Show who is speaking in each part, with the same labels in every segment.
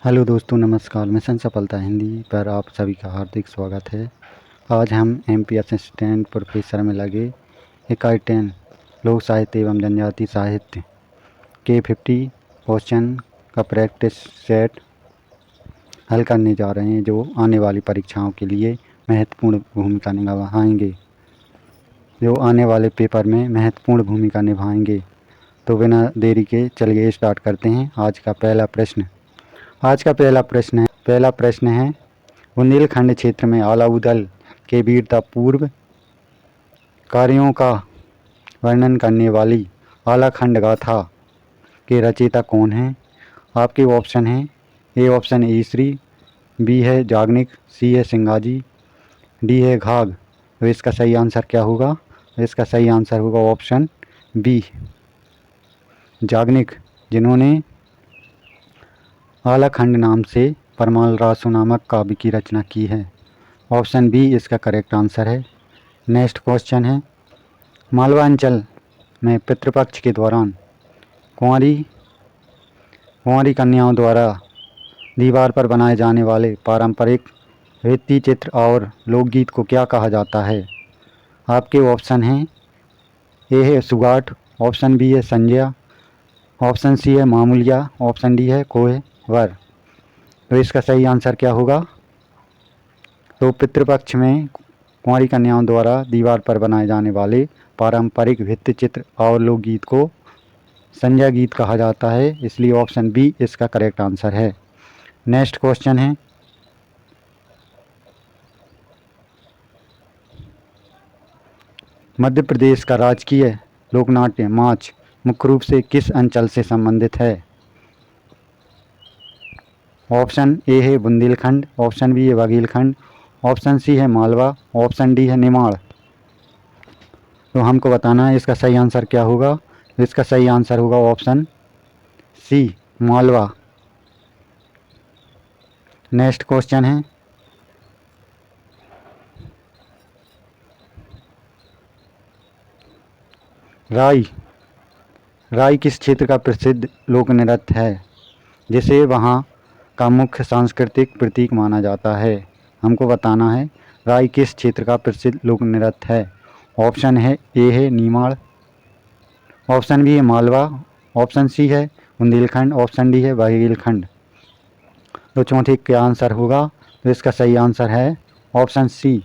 Speaker 1: Hello दोस्तों, नमस्कार। Mission सफलता हिंदी पर आप सभी का हार्दिक स्वागत है। आज हम एमपी असिस्टेंट प्रोफेसर में लगे इकाई 10 लोक साहित्य एवं जनजाति साहित्य के 50 क्वेश्चन का प्रैक्टिस सेट हल करने जा रहे हैं, जो आने वाली परीक्षाओं के लिए महत्वपूर्ण भूमिका निभाएंगे जो आने वाले पेपर में महत्वपूर्ण भूमिका निभाएंगे। तो बिना देरी के चलिए स्टार्ट करते हैं। आज का पहला प्रश्न है बुंदेलखंड क्षेत्र में अलाउ दल के वीरतापूर्व कार्यों का वर्णन करने वाली आलाखंड गाथा के रचयिता कौन हैं? आपके ऑप्शन हैं ए ऑप्शन ईसरी, बी है जागनिक, सी है सिंगाजी, डी है घाघ। तो इसका सही आंसर क्या होगा? इसका सही आंसर होगा ऑप्शन बी, जागनिक, जिन्होंने आलाखंड नाम से परमाल रासु नामक काव्य की रचना की है। ऑप्शन बी इसका करेक्ट आंसर है। नेक्स्ट क्वेश्चन है मालवा अंचल में पितृपक्ष के दौरान कुंवारी कन्याओं द्वारा दीवार पर बनाए जाने वाले पारंपरिक भित्ति चित्र और लोकगीत को क्या कहा जाता है? आपके ऑप्शन हैं ए है सुगाट, ऑप्शन बी है संज्ञा, ऑप्शन सी है मामूलिया, ऑप्शन डी है कोहवर। तो इसका सही आंसर क्या होगा? तो पितृपक्ष में कुंवारी कन्याओं द्वारा दीवार पर बनाए जाने वाले पारंपरिक भित्ति चित्र और लोकगीत को संज्ञा गीत कहा जाता है, इसलिए ऑप्शन बी इसका करेक्ट आंसर है। नेक्स्ट क्वेश्चन है मध्य प्रदेश का राजकीय लोकनाट्य माच मुख्य रूप से किस अंचल से संबंधित है? ऑप्शन ए है बुंदेलखंड, ऑप्शन बी है बघेलखंड, ऑप्शन सी है मालवा, ऑप्शन डी है निमाड़। तो हमको बताना है इसका सही आंसर क्या होगा। इसका सही आंसर होगा option C, Malwa. Next question है राई किस क्षेत्र का प्रसिद्ध लोक नृत्य है जिसे वहाँ का मुख्य सांस्कृतिक प्रतीक माना जाता है? हमको बताना है राई किस क्षेत्र का प्रसिद्ध लोक नृत्य है। ऑप्शन है ए है नीमाड़, ऑप्शन बी है मालवा, ऑप्शन सी है बुंदेलखंड, ऑप्शन डी है बघेलखंड। तो चौथे क्या आंसर होगा? तो इसका सही आंसर है ऑप्शन सी,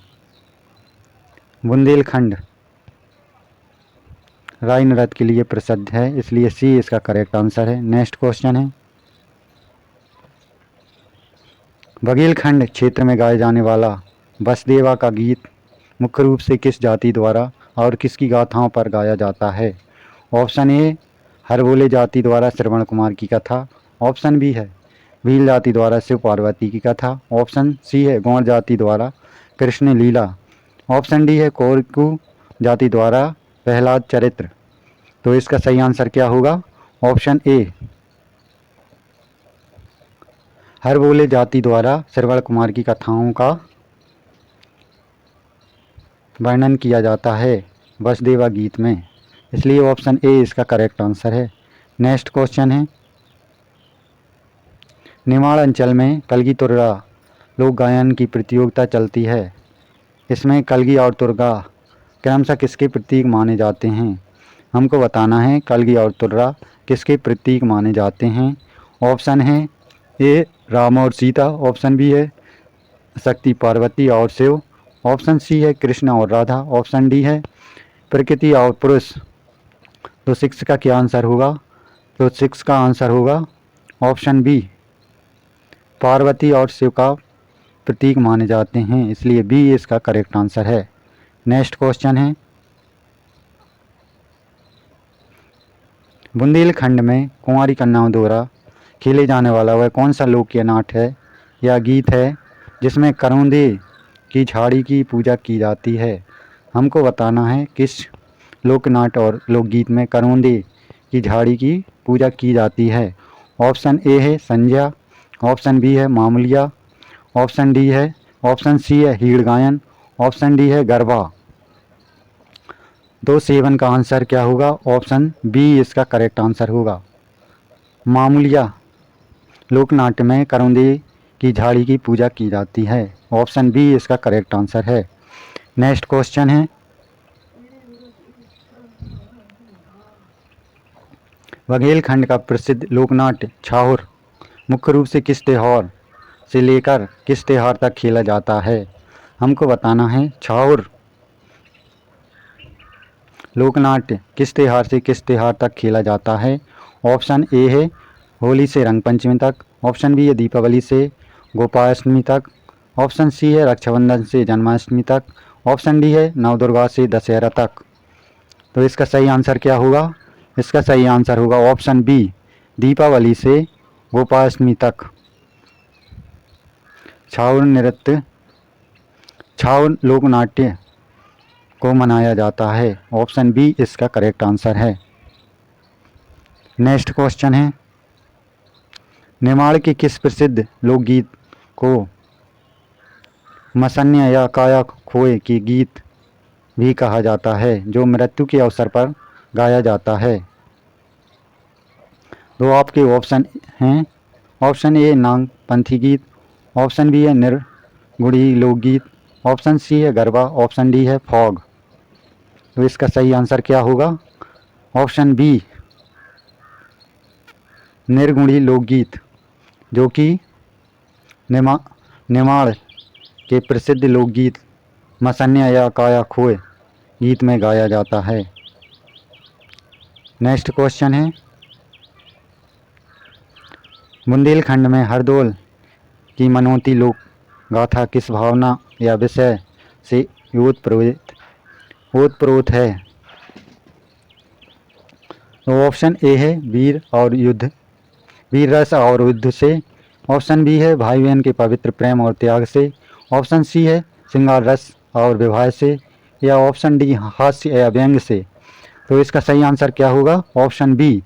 Speaker 1: बुंदेलखंड राई नृत्य के लिए प्रसिद्ध है, इसलिए सी इसका करेक्ट आंसर है। नेक्स्ट क्वेश्चन है बघेलखंड क्षेत्र में गाए जाने वाला बसदेवा का गीत मुख्य रूप से किस जाति द्वारा और किसकी गाथाओं पर गाया जाता है? ऑप्शन ए हरबोले जाति द्वारा श्रवण कुमार की कथा, ऑप्शन बी है भील जाति द्वारा शिव पार्वती की कथा, ऑप्शन सी है गौड़ जाति द्वारा कृष्ण लीला, ऑप्शन डी है कोरकू जाति द्वारा प्रहलाद चरित्र। तो इसका सही आंसर क्या होगा? ऑप्शन ए, हरबोले जाति द्वारा श्रवण कुमार की कथाओं का वर्णन किया जाता है बसदेवा गीत में, इसलिए ऑप्शन ए इसका करेक्ट आंसर है। नेक्स्ट क्वेश्चन है निमाड़ अंचल में कलगी तुर्गा लोक गायन की प्रतियोगिता चलती है, इसमें कलगी और तुर्गा क्रमशः किसके प्रतीक माने जाते हैं? हमको बताना है कलगी और तुर्गा किसके प्रतीक माने जाते हैं। ऑप्शन है ए राम और सीता, ऑप्शन बी है शक्ति पार्वती और शिव, ऑप्शन सी है कृष्ण और राधा, ऑप्शन डी है प्रकृति और पुरुष। तो 6 का क्या आंसर होगा? तो 6 का आंसर होगा ऑप्शन बी, पार्वती और शिव का प्रतीक माने जाते हैं, इसलिए बी इसका करेक्ट आंसर है। नेक्स्ट क्वेश्चन है बुंदेलखंड में कुंवारी कन्याओं द्वारा खेले जाने वाला वह कौन सा लोकप्रिय नाट्य है या गीत है जिसमें करौंदे की झाड़ी की पूजा की जाती है? हमको बताना है किस लोकनाट्य और लोकगीत में करौंदे की झाड़ी की पूजा की जाती है। ऑप्शन ए है संज्ञा, ऑप्शन बी है मामूलिया, ऑप्शन डी है, ऑप्शन सी है हीड़ गायन, ऑप्शन डी है गरबा। तो 7 का आंसर क्या होगा? ऑप्शन बी इसका करेक्ट आंसर होगा, मामूलिया। लोकनाट्य में करौंदे की झाड़ी की पूजा की जाती है। ऑप्शन बी इसका करेक्ट आंसर है। नेक्स्ट क्वेश्चन है, बघेलखंड का प्रसिद्ध लोकनाट्य छाहुर मुख्य रूप से किस त्योहार से लेकर किस त्योहार तक खेला जाता है? हमको बताना है छाहुर लोकनाट्य किस त्योहार से किस त्योहार तक खेला जाता है। ऑप्शन ए है होली से रंग पंचमी तक, ऑप्शन बी है दीपावली से गोपाष्टमी तक, ऑप्शन सी है रक्षाबंधन से जन्माष्टमी तक, ऑप्शन डी है नवदुर्गा से दशहरा तक। तो इसका सही आंसर क्या होगा? इसका सही आंसर होगा ऑप्शन बी, दीपावली से गोपाष्टमी तक। छाउर लोकनाट्य को मनाया जाता है। ऑप्शन बी इसका करेक्ट आंसर है। नेक्स्ट क्वेश्चन है, नेमाड़ के किस प्रसिद्ध लोकगीत को मसन्या या काया खोए की गीत भी कहा जाता है, जो मृत्यु के अवसर पर गाया जाता है? दो आपके ऑप्शन हैं, ऑप्शन ए नागपंथी गीत, ऑप्शन बी है निर्गुणी लोकगीत, ऑप्शन सी है गरबा, ऑप्शन डी है फॉग। तो इसका सही आंसर क्या होगा? ऑप्शन बी निर्गुणी लोकगीत, जो कि नेमाड़ के प्रसिद्ध लोकगीत मसन्या या काया खोए गीत में गाया जाता है। नेक्स्ट क्वेश्चन है, बुंदेलखंड में हरदौल की मनोती लोक गाथा किस भावना या विषय से ओतप्रोत है? तो ऑप्शन ए है वीर रस और युद्ध से, ऑप्शन बी है भाई बहन के पवित्र प्रेम और त्याग से, ऑप्शन सी है श्रृंगार रस और विवाह से, या ऑप्शन डी हास्य या व्यंग से। तो इसका सही आंसर क्या होगा? ऑप्शन बी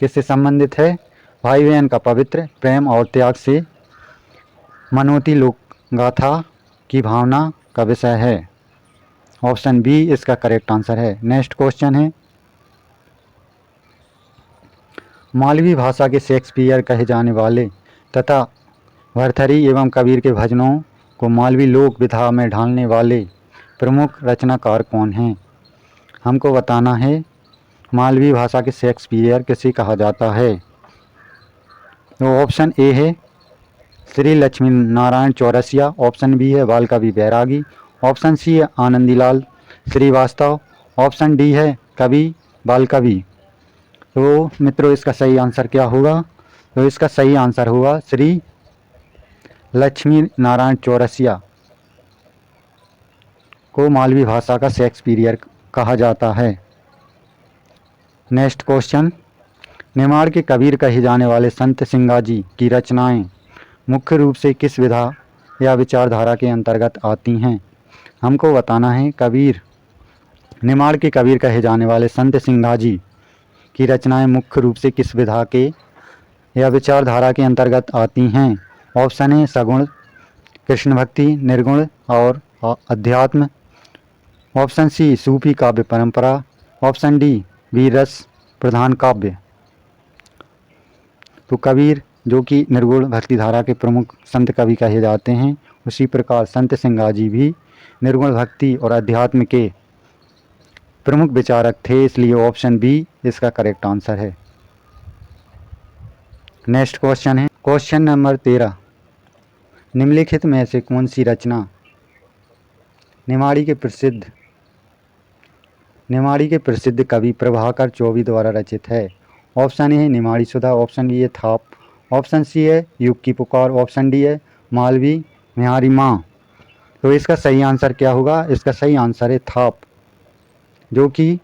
Speaker 1: किससे संबंधित है? भाई बहन का पवित्र प्रेम और त्याग से मनोती लोक गाथा की भावना का विषय है। ऑप्शन बी इसका करेक्ट आंसर है। नेक्स्ट क्वेश्चन है, मालवी भाषा के शेक्सपियर कहे जाने वाले तथा भरथरी एवं कबीर के भजनों को मालवी लोक विधा में ढालने वाले प्रमुख रचनाकार कौन हैं? हमको बताना है मालवी भाषा के शेक्सपियर किसे कहा जाता है। तो ऑप्शन ए है श्री लक्ष्मी नारायण चौरसिया, ऑप्शन बी है बालकवि बैरागी, ऑप्शन सी है आनंदीलाल श्रीवास्तव, ऑप्शन डी है कवि बालकवि। तो मित्रों इसका सही आंसर क्या होगा? तो इसका सही आंसर होगा श्री लक्ष्मी नारायण चौरसिया को मालवी भाषा का शेक्सपियर कहा जाता है। नेक्स्ट क्वेश्चन, नेमाड़ के कबीर कहे जाने वाले संत सिंगाजी की रचनाएं मुख्य रूप से किस विधा या विचारधारा के अंतर्गत आती हैं? हमको बताना है नेमाड़ के कबीर कहे जाने वाले संत सिंगाजी की रचनाएं मुख्य रूप से किस विधा के या विचारधारा के अंतर्गत आती हैं? ऑप्शन है सगुण, कृष्ण भक्ति, निर्गुण और अध्यात्म, ऑप्शन सी सूफी काव्य परंपरा, ऑप्शन डी वीर रस प्रधान काव्य। तो कबीर जो कि निर्गुण भक्ति धारा के प्रमुख संत कवि कहे जाते हैं, उसी प्रकार संत सिंगाजी भी निर्गुण भक्ति और अध्यात्म के प्रमुख विचारक थे, इसलिए ऑप्शन बी इसका करेक्ट आंसर है। नेक्स्ट क्वेश्चन है, क्वेश्चन नंबर 13, निम्नलिखित में से कौन सी रचना नेमाड़ी के प्रसिद्ध कवि प्रभाकर चौबे द्वारा रचित है? ऑप्शन ए है निमाड़ी सुधा, ऑप्शन बी है थाप, ऑप्शन सी है युग की पुकार, ऑप्शन डी है मालवी म्यारी माँ। तो इसका सही आंसर क्या होगा? इसका सही आंसर है थाप, जो कि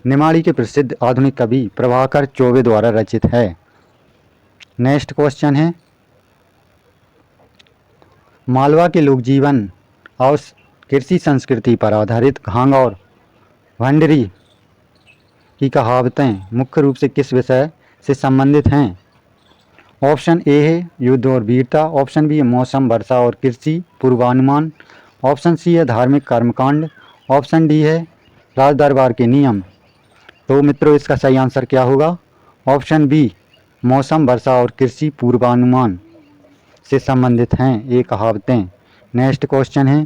Speaker 1: नेमाड़ी के प्रसिद्ध आधुनिक कवि प्रभाकर चौबे द्वारा रचित है। नेक्स्ट क्वेश्चन है, मालवा के लोक जीवन और कृषि संस्कृति पर आधारित घांग और भंडरी की कहावतें मुख्य रूप से किस विषय से संबंधित हैं? ऑप्शन ए है युद्ध और वीरता, ऑप्शन बी है मौसम, वर्षा और कृषि पूर्वानुमान, ऑप्शन सी है धार्मिक कर्मकांड, ऑप्शन डी है राज दरबार के नियम। तो मित्रों इसका सही आंसर क्या होगा? ऑप्शन बी मौसम, वर्षा और कृषि पूर्वानुमान से संबंधित हैं ये कहावतें। नेक्स्ट क्वेश्चन है,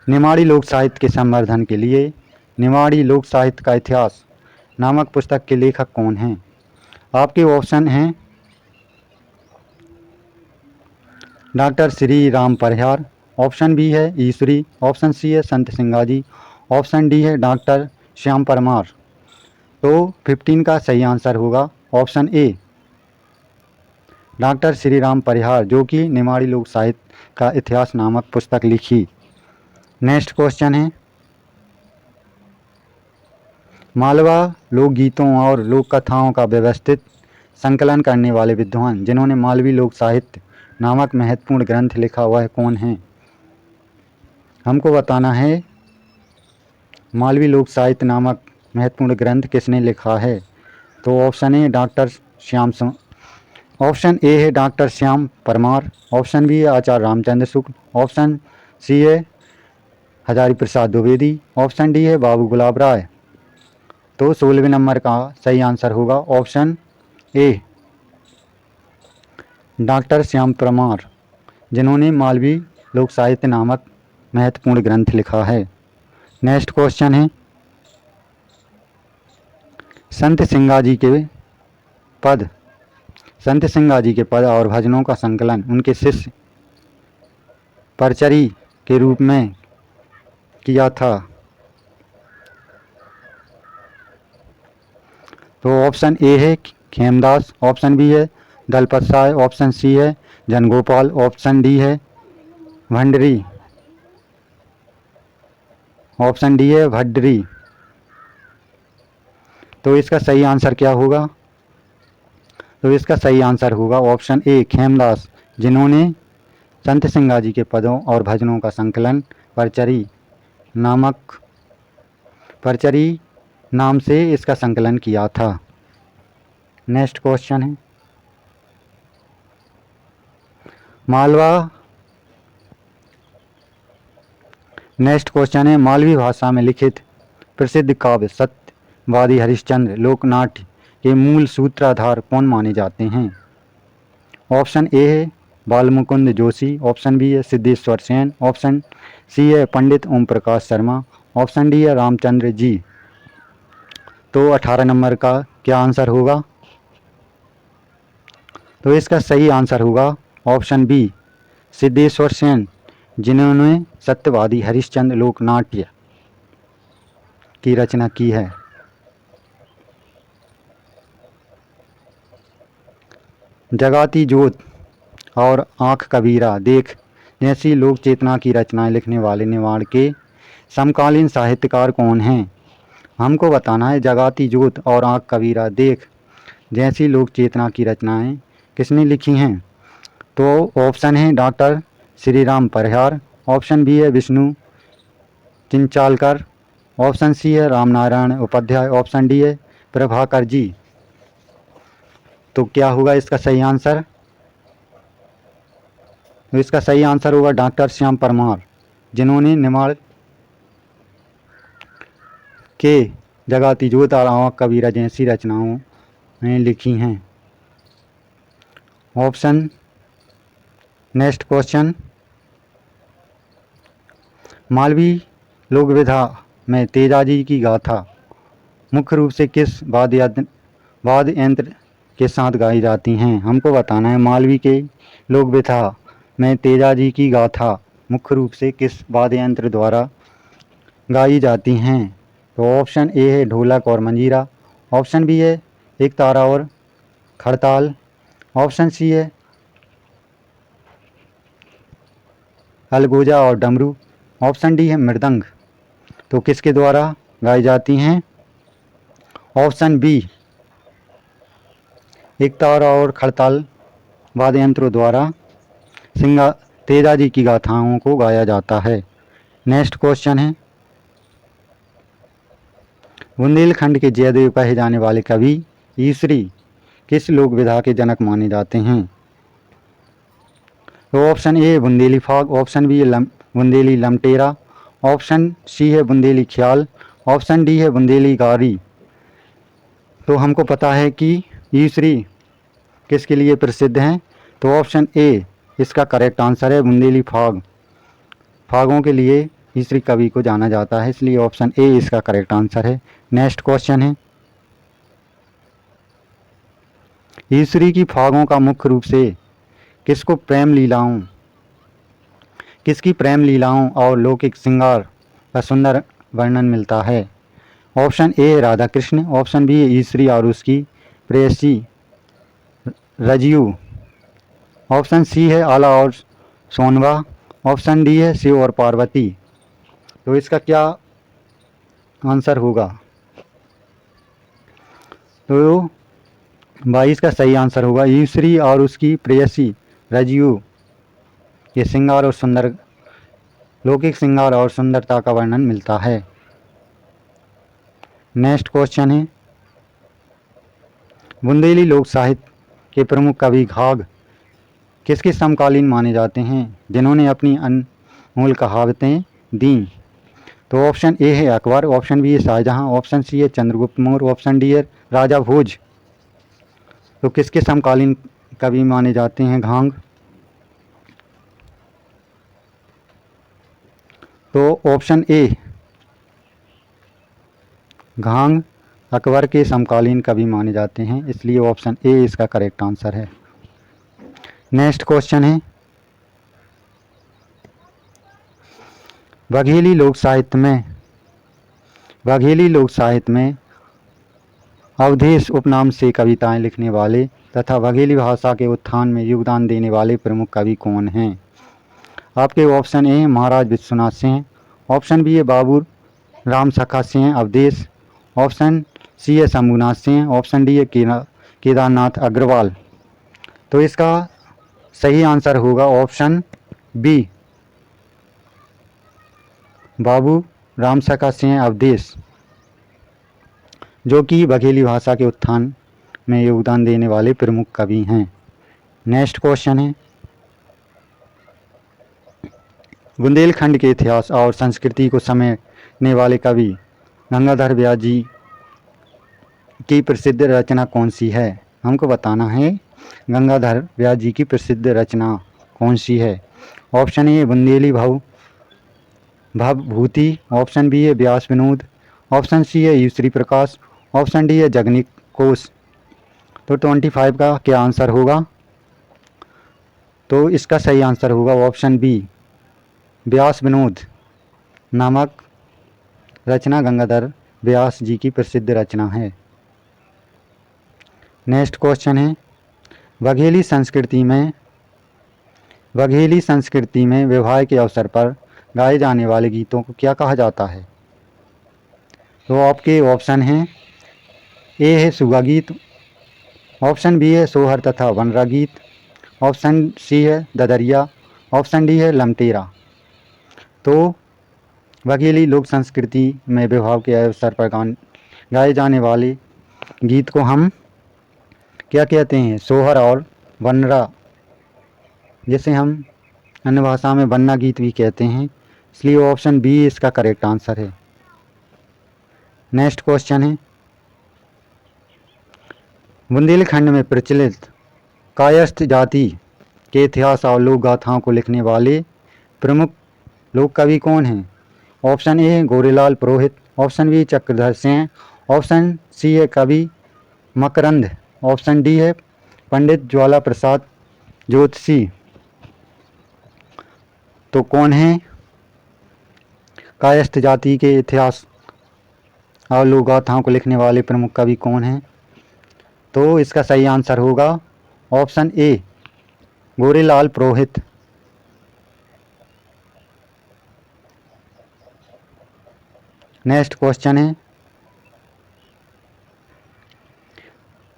Speaker 1: निमाड़ी लोक साहित्य के संवर्धन के लिए निमाड़ी लोक साहित्य का इतिहास नामक पुस्तक के लेखक कौन हैं? आपके ऑप्शन हैं doctor Shri Ram Parihar, option B है ईश्वरी, ऑप्शन सी है संत सिंगाजी, ऑप्शन डी है डॉक्टर श्याम परमार। तो 15 का सही आंसर होगा option A doctor Shri Ram Parihar, जो कि निमाड़ी लोक साहित्य का इतिहास नामक पुस्तक लिखी। नेक्स्ट क्वेश्चन है, मालवा लोकगीतों और लोक कथाओं का व्यवस्थित संकलन करने वाले विद्वान जिन्होंने मालवी लोक साहित्य नामक महत्वपूर्ण ग्रंथ लिखा वह कौन है? हमको बताना है मालवी लोक साहित्य नामक महत्वपूर्ण ग्रंथ किसने लिखा है। तो option A doctor option A है doctor Shyam Parmar, option B है आचार्य रामचंद्र शुक्ल, ऑप्शन सी है हजारी प्रसाद द्विवेदी, ऑप्शन डी है बाबू गुलाब राय। तो 16वें नंबर का सही आंसर होगा option A doctor Shyam Parmar, जिन्होंने मालवी लोक साहित्य नामक महत्वपूर्ण ग्रंथ लिखा है। नेक्स्ट क्वेश्चन है, संत सिंगाजी के पद और भजनों का संकलन उनके शिष्य परचरी के रूप में किया था। तो ऑप्शन ए है खेमदास, ऑप्शन बी है दलपत साय, ऑप्शन सी है जनगोपाल, ऑप्शन डी है भंडरी, ऑप्शन डी है भड्डरी। तो इसका सही आंसर क्या होगा? तो इसका सही आंसर होगा ऑप्शन ए खेमदास, जिन्होंने संत सिंगाजी के पदों और भजनों का संकलन परचरी नाम से इसका संकलन किया था। नेक्स्ट क्वेश्चन है, मालवी भाषा में लिखित प्रसिद्ध काव्य सत्यवादी हरिश्चंद्र लोकनाट्य के मूल सूत्रधार कौन माने जाते हैं? ऑप्शन ए है बालमुकुंद जोशी, ऑप्शन बी है सिद्धेश्वर सेन, ऑप्शन सी है पंडित ओम प्रकाश शर्मा, ऑप्शन डी है रामचंद्र जी। तो 18 नंबर का क्या आंसर होगा? तो इसका सही आंसर होगा ऑप्शन बी सिद्धेश्वर सेन, जिन्होंने सत्यवादी हरिश्चंद्र लोकनाट्य की रचना की है। जगाती जोत और आँख कबीरा देख जैसी लोक चेतना की रचनाएं लिखने वाले निमाड़ के समकालीन साहित्यकार कौन हैं? हमको बताना है जगाती जोत और आँख कबीरा देख जैसी लोक चेतना की रचनाएं किसने लिखी हैं। तो ऑप्शन है doctor Shri Ram Parihar, option B है विष्णु चिंचालकर, ऑप्शन सी है रामनारायण उपाध्याय, ऑप्शन डी है प्रभाकर जी। तो क्या होगा इसका सही आंसर? तो इसका सही आंसर होगा डॉक्टर श्याम परमार, जिन्होंने निमाड़ के जगाती जोत और आँख कबीरा जैसी रचनाओं में लिखी हैं। ऑप्शन नेक्स्ट क्वेश्चन, मालवी लोक विधा में तेजाजी की गाथा मुख्य रूप से किस वाद्य यंत्र के साथ गाई जाती हैं? हमको बताना है मालवी के लोक विधा में तेजाजी की गाथा मुख्य रूप से किस वाद्य यंत्र द्वारा गाई जाती हैं? तो ऑप्शन ए है ढोलक और मंजीरा, ऑप्शन बी है एक तारा और खड़ताल, ऑप्शन सी है अलगोजा और डमरू, ऑप्शन डी है मृदंग। तो किसके द्वारा गाई जाती हैं? ऑप्शन बी एक तारा और खड़ताल वाद्य यंत्रों द्वारा तेजाजी की गाथाओं को गाया जाता है। नेक्स्ट क्वेश्चन है, बुंदेलखंड के जयदेव कहे जाने वाले कवि ईसरी किस लोक विधा के जनक माने जाते हैं? तो ऑप्शन ए है बुंदेली फाग, ऑप्शन बी है बुंदेली लमटेरा, ऑप्शन सी है बुंदेली ख्याल, ऑप्शन डी है बुंदेली गारी। तो हमको पता है कि ईश्वरी किसके लिए प्रसिद्ध हैं, तो ऑप्शन ए इसका करेक्ट आंसर है। बुंदेली फाग, फागों के लिए ईश्वरी कवि को जाना जाता है, इसलिए ऑप्शन ए इसका करेक्ट आंसर है। नेक्स्ट क्वेश्चन है, ईश्वरी की फागों का मुख्य रूप से किसकी प्रेम लीलाओं और लौकिक श्रृंगार का सुंदर वर्णन मिलता है। Option A Radha Krishna, option B Ishwari और उसकी प्रेयसी रजियू, ऑप्शन सी है आला और सोनवा, ऑप्शन डी है शिव और पार्वती। तो इसका क्या आंसर होगा, तो 22 का सही आंसर होगा ईश्वरी और उसकी प्रेयसी रजियू के श्रृंगार और सुंदर लौकिक श्रृंगार और सुंदरता का वर्णन मिलता है। नेक्स्ट क्वेश्चन है, बुंदेली लोक साहित्य के प्रमुख कवि घाघ किसके समकालीन माने जाते हैं जिन्होंने अपनी अनमोल कहावतें दी। तो ऑप्शन ए है अकबर, ऑप्शन बी है शाहजहां, ऑप्शन सी है चंद्रगुप्त मौर्य, ऑप्शन डी है राजा भोज। तो किसके समकालीन कवि माने जाते हैं घाघ, तो ऑप्शन ए घाघ अकबर के समकालीन कवि माने जाते हैं, इसलिए ऑप्शन ए इसका करेक्ट आंसर है। नेक्स्ट क्वेश्चन है, बघेली लोक साहित्य में अवधेश उपनाम से कविताएं लिखने वाले तथा बघेली भाषा के उत्थान में योगदान देने वाले प्रमुख कवि कौन हैं। आपके option A Maharaj Vishwanath Singh, option B है बाबू राम सखा सिंह अवधेश, ऑप्शन सी है शंभुनाथ सिंह, ऑप्शन डी है केदारनाथ अग्रवाल। तो इसका सही आंसर होगा ऑप्शन बी बाबू राम सखा सिंह अवधेश, जो कि बघेली भाषा के उत्थान में योगदान देने वाले प्रमुख कवि हैं। नेक्स्ट क्वेश्चन है, बुंदेलखंड के इतिहास और संस्कृति को समेटने वाले कवि गंगाधर व्यास जी की प्रसिद्ध रचना कौन सी है। हमको बताना है गंगाधर व्यास जी की प्रसिद्ध रचना कौन सी है। Option A Bundeli Bhavbhuti, option B है व्यास विनोद, ऑप्शन सी है ईश्वरी प्रकाश, ऑप्शन डी है जगनिक कोश। तो 25 का क्या आंसर होगा, तो इसका सही आंसर होगा ऑप्शन बी व्यास विनोद नामक रचना गंगाधर व्यास जी की प्रसिद्ध रचना है। नेक्स्ट क्वेश्चन है, बघेली संस्कृति में विवाह के अवसर पर गाए जाने वाले गीतों को क्या कहा जाता है। तो आपके ऑप्शन हैं, ए है सुगा गीत, ऑप्शन बी है सोहर तथा वनरा गीत, ऑप्शन सी है ददरिया, ऑप्शन डी है लमटेरा। तो बघेली लोक संस्कृति में विवाह के अवसर पर गाए जाने वाले गीत को हम क्या कहते हैं, सोहर और वनरा, जिसे हम अन्य भाषा में वन्ना गीत भी कहते हैं, इसलिए ऑप्शन बी इसका करेक्ट आंसर है। नेक्स्ट क्वेश्चन है, बुंदेलखंड में प्रचलित कायस्थ जाति के इतिहास और लोक गाथाओं को लिखने वाले प्रमुख लोक कवि कौन हैं। ऑप्शन ए है Gorelal Purohit, option B Chakradhar Singh, option C है कवि मकरंद, ऑप्शन डी है पंडित ज्वाला प्रसाद ज्योतिषी। तो कौन है कायस्थ जाति के इतिहास और लोक गाथाओं को लिखने वाले प्रमुख कवि कौन हैं, तो इसका सही आंसर होगा ऑप्शन ए गोरेलाल पुरोहित। नेक्स्ट क्वेश्चन है,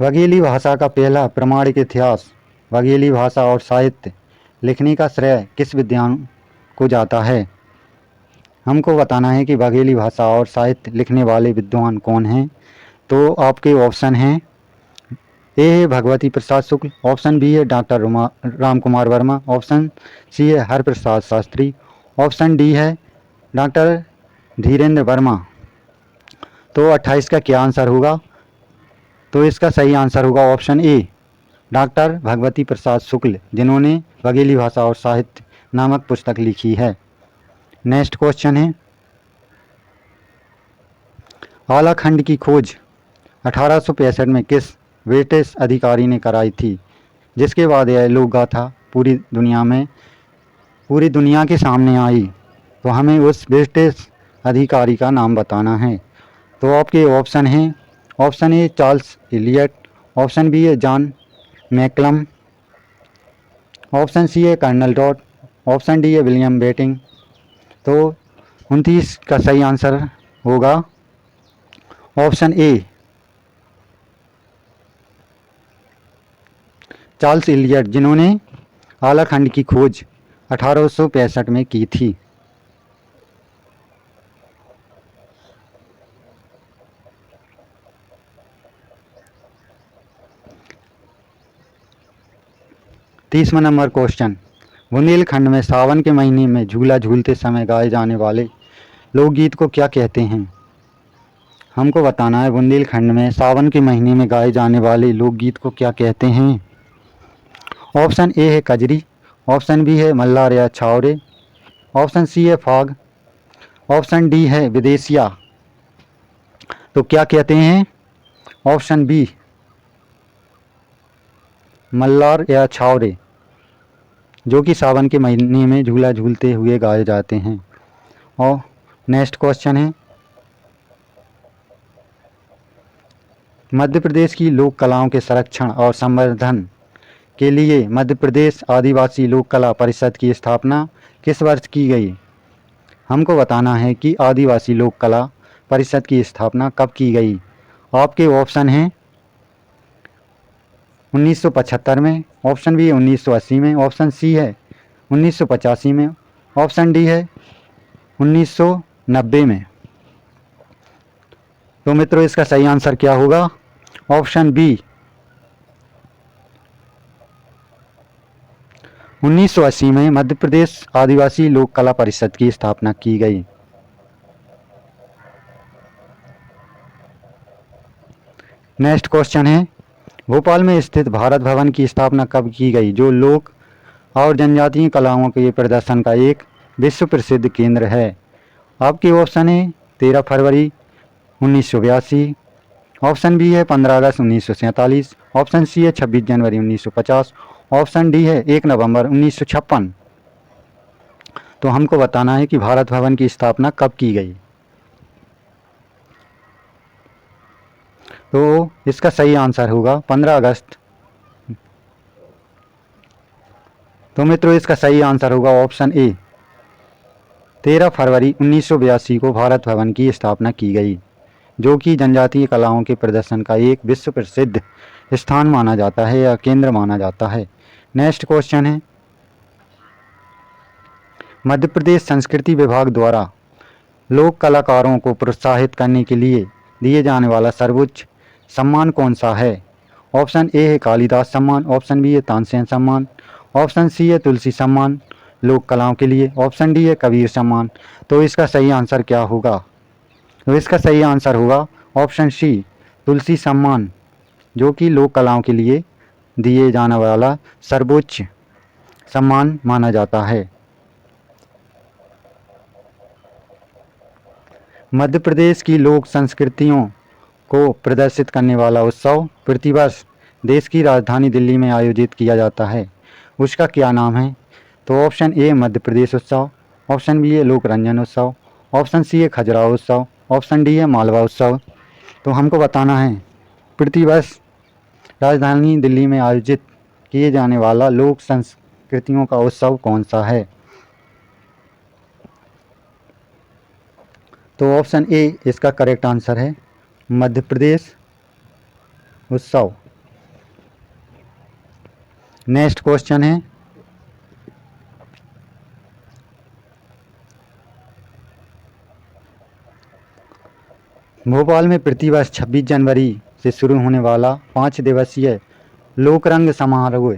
Speaker 1: बघेली भाषा का पहला प्रमाणिक इतिहास बघेली भाषा और साहित्य लिखने का श्रेय किस विद्वान को जाता है। हमको बताना है कि बघेली भाषा और साहित्य लिखने वाले विद्वान कौन हैं। तो आपके ऑप्शन हैं, ए है भगवती प्रसाद शुक्ल, ऑप्शन बी है doctor Ram Kumar Verma, option C है हरप्रसाद शास्त्री, ऑप्शन डी है डॉक्टर धीरेन्द्र वर्मा। तो 28 का क्या आंसर होगा, तो इसका सही आंसर होगा option A, doctor Bhagwati Prasad शुक्ल, जिन्होंने बघेली भाषा और साहित्य नामक पुस्तक लिखी है। नेक्स्ट क्वेश्चन है, आलाखंड की खोज 1865 में किस ब्रिटिश अधिकारी ने कराई थी, जिसके बाद यह लोक गाथा पूरी दुनिया के सामने आई। तो हमें उस ब्रिटिश अधिकारी का नाम बताना है। तो आपके ऑप्शन हैं, option A Charles Elliot, option B है जॉन मैकलम, ऑप्शन सी है कर्नल डॉट, ऑप्शन डी है विलियम बेटिंग। तो 29 का सही आंसर होगा ऑप्शन ए, चार्ल्स इलियट, जिन्होंने आलाखंड की खोज 1865 में की थी। तीसवां नंबर क्वेश्चन, बुंदेलखंड में सावन के महीने में झूला झूलते समय गाए जाने वाले लोकगीत को क्या कहते हैं। हमको बताना है बुंदेलखंड में सावन के महीने में गाए जाने वाले लोकगीत को क्या कहते हैं। ऑप्शन ए है कजरी, ऑप्शन बी है मल्लार या छावरे, ऑप्शन सी है फाग, ऑप्शन डी है विदेशिया। तो क्या कहते हैं, ऑप्शन बी मल्लार या छावरे, जो कि सावन के महीने में झूला झूलते हुए गाए जाते हैं। और नेक्स्ट क्वेश्चन है, मध्य प्रदेश की लोक कलाओं के संरक्षण और संवर्धन के लिए मध्य प्रदेश आदिवासी लोक कला परिषद की स्थापना किस वर्ष की गई। हमको बताना है कि आदिवासी लोक कला परिषद की स्थापना कब की गई। आपके ऑप्शन हैं 1975 में, ऑप्शन बी है 1980 में, ऑप्शन सी है 1985 में, ऑप्शन डी है 1990 में। तो मित्रों इसका सही आंसर क्या होगा, ऑप्शन बी 1980 में मध्य प्रदेश आदिवासी लोक कला परिषद की स्थापना की गई। नेक्स्ट क्वेश्चन है, भोपाल में स्थित भारत भवन की स्थापना कब की गई, जो लोक और जनजातीय कलाओं के प्रदर्शन का एक विश्व प्रसिद्ध केंद्र है। आपके ऑप्शन है 13 फरवरी 1982, ऑप्शन बी है 15 अगस्त 1947, ऑप्शन सी है 26 जनवरी 1950, ऑप्शन डी है 1 नवंबर 1956। तो हमको बताना है कि भारत भवन की स्थापना कब की गई। तो इसका सही आंसर होगा 15 अगस्त। तो मित्रों इसका सही आंसर होगा ऑप्शन ए, 13 फरवरी 1982 को भारत भवन की स्थापना की गई, जो कि जनजातीय कलाओं के प्रदर्शन का एक विश्व प्रसिद्ध स्थान माना जाता है या केंद्र माना जाता है। नेक्स्ट क्वेश्चन है, मध्य प्रदेश संस्कृति विभाग द्वारा लोक कलाकारों को प्रोत्साहित करने के लिए दिए जाने वाला सर्वोच्च सम्मान कौन सा है। ऑप्शन ए है कालिदास सम्मान, ऑप्शन बी है तानसेन सम्मान, ऑप्शन सी है तुलसी सम्मान लोक कलाओं के लिए, ऑप्शन डी है कबीर सम्मान। तो इसका सही आंसर क्या होगा, तो इसका सही आंसर होगा ऑप्शन सी तुलसी सम्मान, जो कि लोक कलाओं के लिए दिए जाने वाला सर्वोच्च सम्मान माना जाता है। मध्य प्रदेश की लोक संस्कृतियों को प्रदर्शित करने वाला उत्सव प्रतिवर्ष देश की राजधानी दिल्ली में आयोजित किया जाता है, उसका क्या नाम है। तो ऑप्शन ए मध्य प्रदेश उत्सव, ऑप्शन बी है लोक रंजन उत्सव, ऑप्शन सी है खजुराहो उत्सव, ऑप्शन डी है मालवा उत्सव। तो हमको बताना है प्रतिवर्ष राजधानी दिल्ली में आयोजित किए जाने वाला लोक संस्कृतियों का उत्सव कौन सा है। तो ऑप्शन ए इसका करेक्ट आंसर है मध्य प्रदेश उत्सव। नेक्स्ट क्वेश्चन है, भोपाल में प्रतिवर्ष 26 जनवरी से शुरू होने वाला 5 दिवसीय लोकरंग समारोह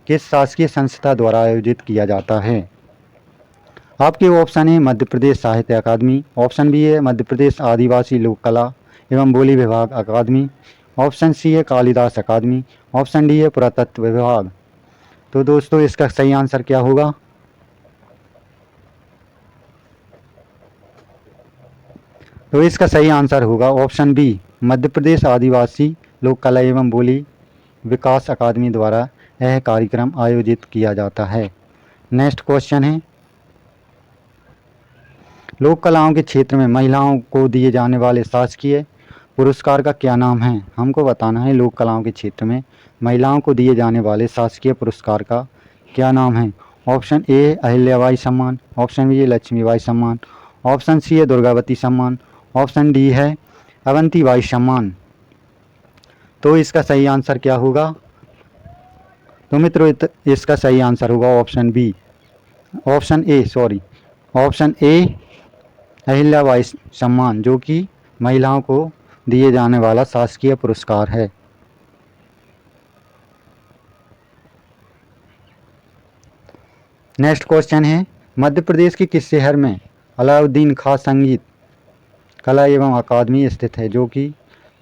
Speaker 1: किस शासकीय संस्था द्वारा आयोजित किया जाता है। आपके ऑप्शन है मध्य प्रदेश साहित्य अकादमी, ऑप्शन बी है मध्य प्रदेश आदिवासी लोक कला एवं बोली विभाग अकादमी, ऑप्शन सी है कालिदास अकादमी, ऑप्शन डी है पुरातत्व विभाग। तो दोस्तों इसका सही आंसर क्या होगा? तो इसका सही आंसर होगा ऑप्शन बी, मध्य प्रदेश आदिवासी लोक कला एवं बोली विकास अकादमी द्वारा यह कार्यक्रम आयोजित किया जाता है। नेक्स्ट क्वेश्चन है, लोक कलाओं के क्षेत्र में महिलाओं को दिए जाने वाले शासकीय पुरस्कार का क्या नाम है? हमको बताना है लोक कलाओं के क्षेत्र में महिलाओं को दिए जाने वाले शासकीय पुरस्कार का क्या नाम है? ऑप्शन ए अहिल्याबाई सम्मान, ऑप्शन बी है लक्ष्मीबाई सम्मान, ऑप्शन सी है दुर्गावती सम्मान, ऑप्शन डी है अवंतीबाई सम्मान। तो इसका सही आंसर क्या होगा? तो मित्रों इसका सही आंसर होगा option B, option A Ahilyabai सम्मान, जो कि महिलाओं को दिए जाने वाला शासकीय पुरस्कार है। नेक्स्ट क्वेश्चन है, मध्य प्रदेश के किस शहर में अलाउद्दीन खां संगीत कला एवं अकादमी स्थित है, जो कि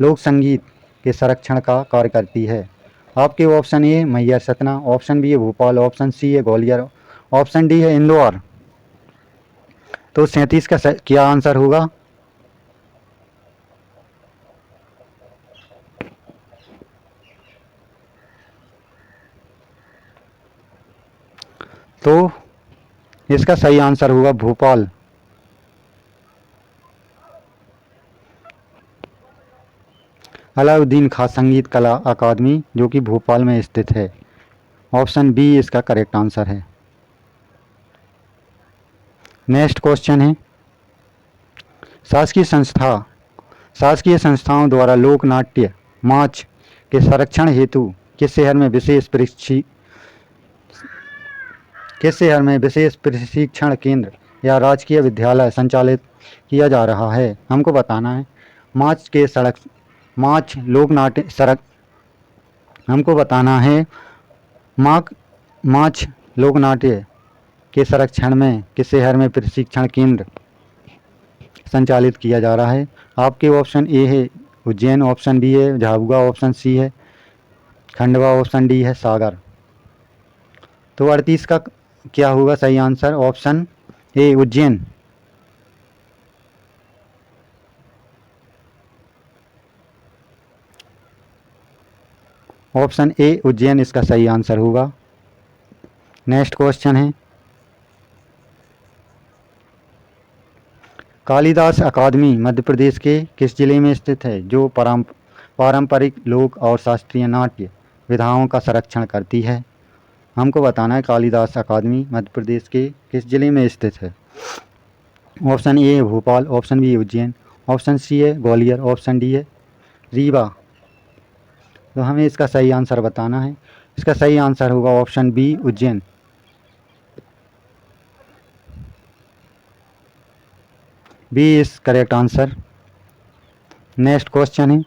Speaker 1: लोक संगीत के संरक्षण का कार्य करती है? आपके option A Maihar Satna, option B है भोपाल, ऑप्शन सी है ग्वालियर, ऑप्शन डी है इंदौर। तो 37 का क्या आंसर होगा? तो इसका सही आंसर होगा भोपाल। अलाउद्दीन खां संगीत कला अकादमी जो कि भोपाल में स्थित है। ऑप्शन बी इसका करेक्ट आंसर है। नेक्स्ट क्वेश्चन है, शासकीय संस्थाओं द्वारा लोक नाट्य माच के संरक्षण हेतु किस शहर में विशेष प्रशिक्षण केंद्र या राजकीय विद्यालय संचालित किया जा रहा है? हमको बताना है हमको बताना है माच लोक नाट्य के संरक्षण में किस शहर में प्रशिक्षण केंद्र संचालित किया जा रहा है? आपके ऑप्शन ए है उज्जैन, ऑप्शन बी है झाबुआ, ऑप्शन सी है खंडवा, ऑप्शन डी है सागर। तो 38 का क्या होगा सही answer? Option A Ujjain. Option A Ujjain इसका सही आंसर होगा। नेक्स्ट क्वेश्चन है, कालिदास अकादमी मध्य प्रदेश के किस जिले में स्थित है, जो पारंपरिक लोक और शास्त्रीय नाट्य विधाओं का संरक्षण करती है? हमको बताना है कालिदास अकादमी मध्य प्रदेश के किस जिले में स्थित है? ऑप्शन ए है भोपाल, ऑप्शन बी है उज्जैन, ऑप्शन सी है ग्वालियर, ऑप्शन डी है रीवा। तो हमें इसका सही आंसर बताना है। इसका सही आंसर होगा option B Ujjain. B is correct answer. Next question है,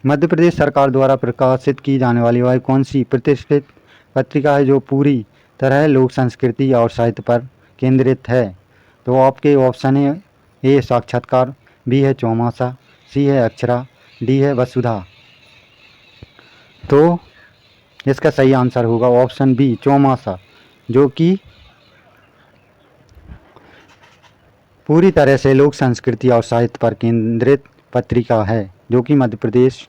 Speaker 1: मध्य प्रदेश सरकार द्वारा प्रकाशित की जाने वाली वह कौन सी प्रतिष्ठित पत्रिका है जो पूरी तरह लोक संस्कृति और साहित्य पर केंद्रित है? तो आपके ऑप्शन है ए साक्षात्कार, बी है चौमासा, सी है अक्षरा, डी है वसुधा। तो इसका सही आंसर होगा ऑप्शन बी चौमासा, जो कि पूरी तरह से लोक संस्कृति और साहित्य पर केंद्रित पत्रिका है, जो कि मध्य प्रदेश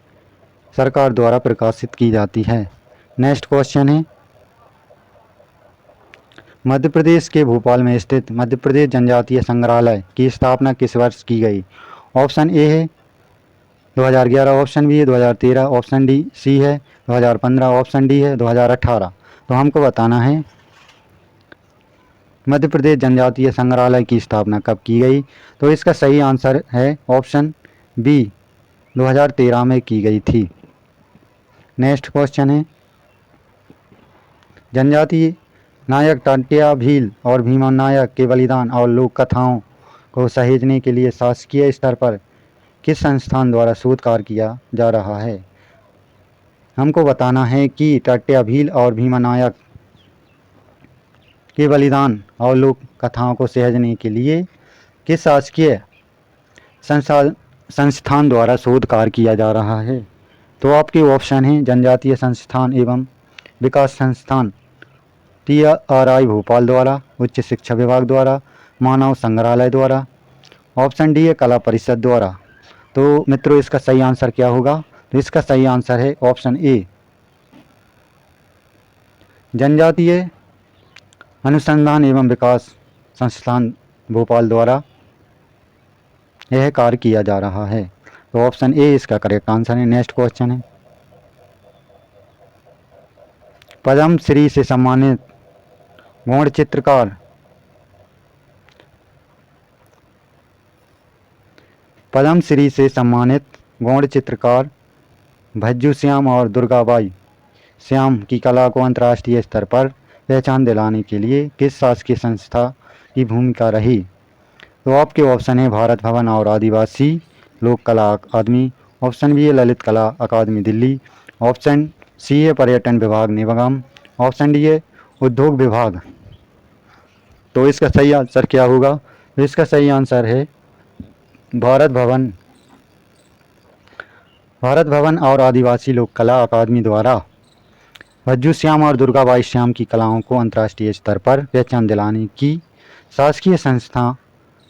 Speaker 1: सरकार द्वारा प्रकाशित की जाती है। नेक्स्ट क्वेश्चन है, मध्य प्रदेश के भोपाल में स्थित मध्य प्रदेश जनजातीय संग्रहालय की स्थापना किस वर्ष की गई? ऑप्शन ए है 2011, ऑप्शन बी है 2013, ऑप्शन डी सी है 2015, ऑप्शन डी है 2018। तो हमको बताना है मध्य प्रदेश जनजातीय संग्रहालय की स्थापना कब की गई? तो इसका सही आंसर है ऑप्शन बी 2013 में की गई थी। नेक्स्ट क्वेश्चन है, जनजातीय नायक टाटिया भील और भीमा नायक के बलिदान और लोक कथाओं को सहेजने के लिए शासकीय स्तर पर किस संस्थान द्वारा शोध कार्य किया जा रहा है? हमको बताना है कि टाटिया भील और भीमा नायक के बलिदान और लोक कथाओं को सहेजने के लिए किस शासकीय संस्थान द्वारा शोध कार्य किया जा रहा है? तो आपके ऑप्शन हैं जनजातीय संस्थान एवं विकास संस्थान, TRI भोपाल द्वारा, उच्च शिक्षा विभाग द्वारा, मानव संग्रहालय द्वारा, ऑप्शन डी है कला परिषद द्वारा। तो मित्रों इसका सही आंसर क्या होगा? तो इसका सही आंसर है ऑप्शन ए, जनजातीय अनुसंधान एवं विकास संस्थान भोपाल द्वारा यह कार्य किया जा रहा है। तो ऑप्शन ए इसका करेक्ट आंसर है। नेक्स्ट क्वेश्चन है, पद्म श्री से सम्मानित गौड़ चित्रकार पद्म श्री से सम्मानित गौड़ चित्रकार भज्जू श्याम और दुर्गाबाई श्याम की कला को अंतर्राष्ट्रीय स्तर पर पहचान दिलाने के लिए किस शासकीय संस्था की भूमिका रही? तो आपके ऑप्शन है भारत भवन और आदिवासी लोक कला अकादमी, ऑप्शन बी है ललित कला अकादमी दिल्ली, ऑप्शन सी है पर्यटन विभाग निगम, ऑप्शन डी है उद्योग विभाग। तो इसका सही आंसर क्या होगा? तो इसका सही आंसर है भारत भवन और आदिवासी लोक कला अकादमी द्वारा भज्जू श्याम और दुर्गाबाई श्याम की कलाओं को अंतर्राष्ट्रीय स्तर पर पहचान दिलाने की शासकीय संस्था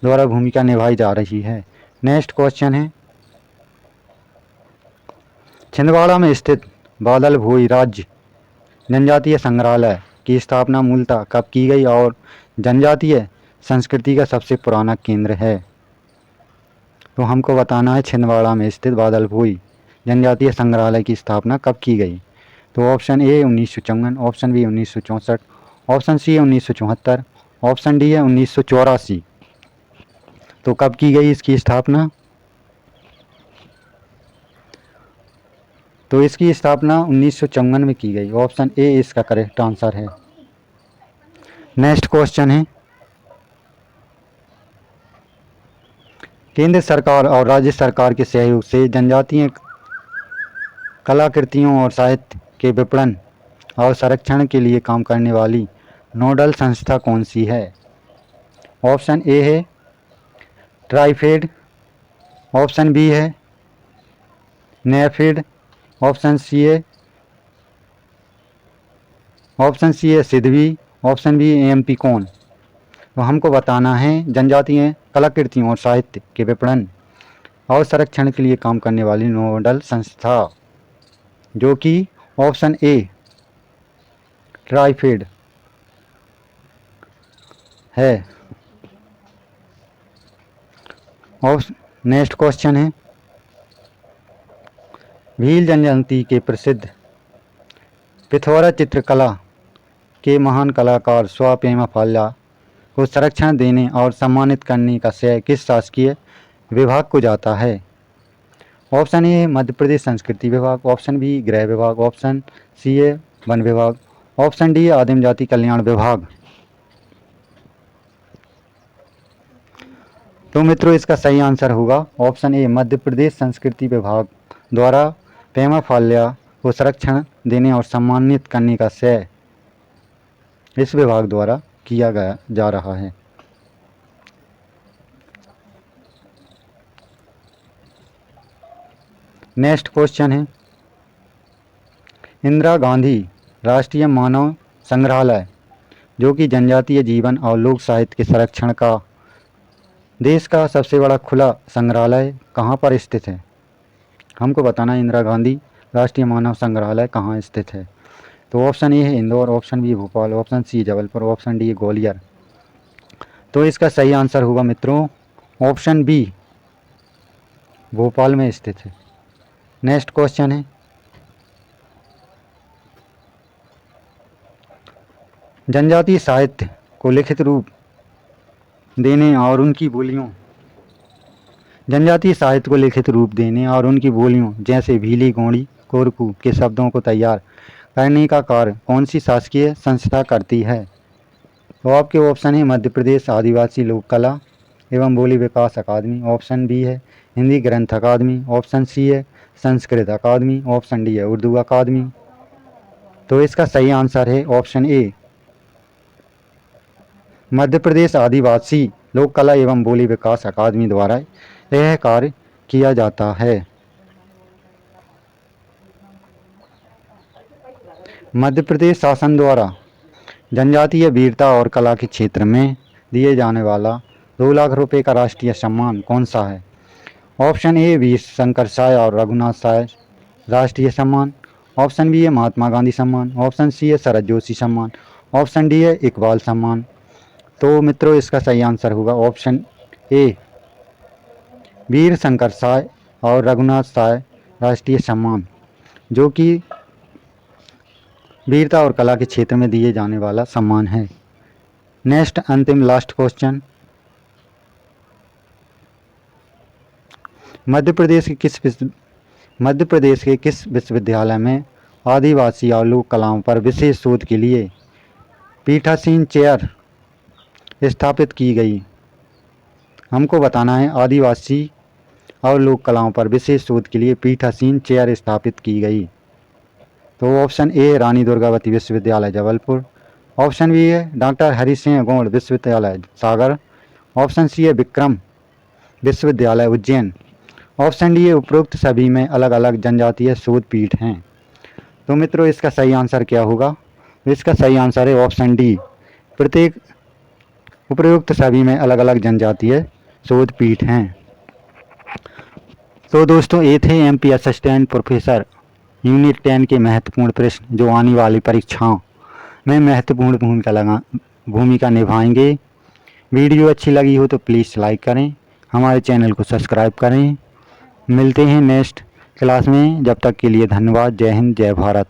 Speaker 1: द्वारा भूमिका निभाई जा रही है। नेक्स्ट क्वेश्चन है, छिंदवाड़ा में स्थित बादल भोई राज्य जनजातीय संग्रहालय की स्थापना मूलतः कब की गई और जनजातीय संस्कृति का सबसे पुराना केंद्र है? तो हमको बताना है छिंदवाड़ा में स्थित बादल भोई जनजातीय संग्रहालय की स्थापना कब की गई? तो option A 1954, option B 1964, option C है 1974, ऑप्शन डी है 1984। तो कब की गई इसकी स्थापना? तो इसकी स्थापना 1954 में की गई। ऑप्शन ए इसका करेक्ट आंसर है। नेक्स्ट क्वेश्चन है, केंद्र सरकार और राज्य सरकार के सहयोग से जनजातीय कलाकृतियों और साहित्य के विपणन और संरक्षण के लिए काम करने वाली नोडल संस्था कौन सी है? ऑप्शन ए है ट्राइफेड, ऑप्शन बी है नेफेड, ऑप्शन सी है सिद्धवी, ऑप्शन बी एमपी कौन? तो हमको बताना है जनजातीय कलाकृतियों और साहित्य के विपणन और संरक्षण के लिए काम करने वाली नोडल संस्था, जो कि ऑप्शन ए ट्राइफेड है। और नेक्स्ट क्वेश्चन है, भील जनजाति के प्रसिद्ध पिथौरा चित्रकला के महान कलाकार स्वा पेमा फाल्या को संरक्षण देने और सम्मानित करने का श्रेय किस शासकीय विभाग को जाता है? ऑप्शन ए मध्य प्रदेश संस्कृति विभाग, ऑप्शन बी गृह विभाग, ऑप्शन सी है वन विभाग, ऑप्शन डी आदिम जाति कल्याण विभाग। तो मित्रों इसका सही आंसर होगा ऑप्शन ए मध्य प्रदेश संस्कृति विभाग द्वारा पेमा फाल्या को संरक्षण देने और सम्मानित करने का श्रेय इस विभाग द्वारा किया गया जा रहा है। नेक्स्ट क्वेश्चन है, इंदिरा गांधी राष्ट्रीय मानव संग्रहालय जो कि जनजातीय जीवन और लोक साहित्य के संरक्षण का देश का सबसे बड़ा खुला संग्रहालय कहाँ पर स्थित है? हमको बताना है इंदिरा गांधी राष्ट्रीय मानव संग्रहालय कहाँ स्थित है। तो ऑप्शन ए है Indore, option B Bhopal, option C Jabalpur, option D Gwalior. तो इसका सही आंसर होगा मित्रों ऑप्शन बी भोपाल में स्थित है। नेक्स्ट क्वेश्चन है, जनजातीय साहित्य को लिखित रूप देने और उनकी बोलियों जनजातीय साहित्य को लिखित रूप देने और उनकी बोलियों जैसे भीली, गोंडी, कोरकू के शब्दों को तैयार करने का कार्य कौन सी शासकीय संस्था करती है? तो आपके ऑप्शन है मध्य प्रदेश आदिवासी लोक कला एवं बोली विकास अकादमी, ऑप्शन बी है हिंदी ग्रंथ अकादमी, ऑप्शन सी है संस्कृत अकादमी, ऑप्शन डी है उर्दू अकादमी। तो इसका सही आंसर है ऑप्शन ए मध्य प्रदेश आदिवासी लोक कला एवं बोली विकास अकादमी द्वारा यह कार्य किया जाता है? मध्य प्रदेश शासन द्वारा जनजातीय वीरता और कला के क्षेत्र में दिए जाने वाला 2 लाख रुपए का राष्ट्रीय सम्मान कौन सा है? ऑप्शन ए वीर शंकर साय और रघुनाथ साय राष्ट्रीय सम्मान, ऑप्शन बी है महात्मा गांधी सम्मान, ऑप्शन सी है शरद जोशी सम्मान, ऑप्शन डी है इकबाल सम्मान। तो मित्रों इसका सही आंसर होगा ऑप्शन ए वीर शंकर साय और रघुनाथ साय राष्ट्रीय सम्मान, जो कि वीरता और कला के क्षेत्र में दिए जाने वाला सम्मान है। नेक्स्ट अंतिम लास्ट क्वेश्चन, मध्य प्रदेश के किस विश्वविद्यालय में आदिवासी और लोक कलाओं पर विशेष शोध के लिए पीठासीन चेयर स्थापित की गई? हमको बताना है आदिवासी और लोक कलाओं पर विशेष शोध के लिए पीठासीन चेयर स्थापित की गई। तो ऑप्शन ए रानी दुर्गावती विश्वविद्यालय जबलपुर, ऑप्शन बी है डॉक्टर हरि सिंह गौड़ विश्वविद्यालय सागर, ऑप्शन सी है विक्रम विश्वविद्यालय उज्जैन, ऑप्शन डी है उपरोक्त सभी में अलग अलग जनजातीय शोध पीठ हैं। तो मित्रों इसका सही आंसर क्या होगा? इसका सही आंसर है ऑप्शन डी, प्रत्येक उपरोक्त सभी में अलग अलग जनजातीय शोध पीठ हैं। तो दोस्तों ये थे एमपी असिस्टेंट प्रोफेसर यूनिट 10 के महत्वपूर्ण प्रश्न जो आने वाली परीक्षाओं में महत्वपूर्ण भूमिका निभाएंगे। वीडियो अच्छी लगी हो तो प्लीज़ लाइक करें, हमारे चैनल को सब्सक्राइब करें। मिलते हैं नेक्स्ट क्लास में, जब तक के लिए धन्यवाद। जय हिंद, जय भारत।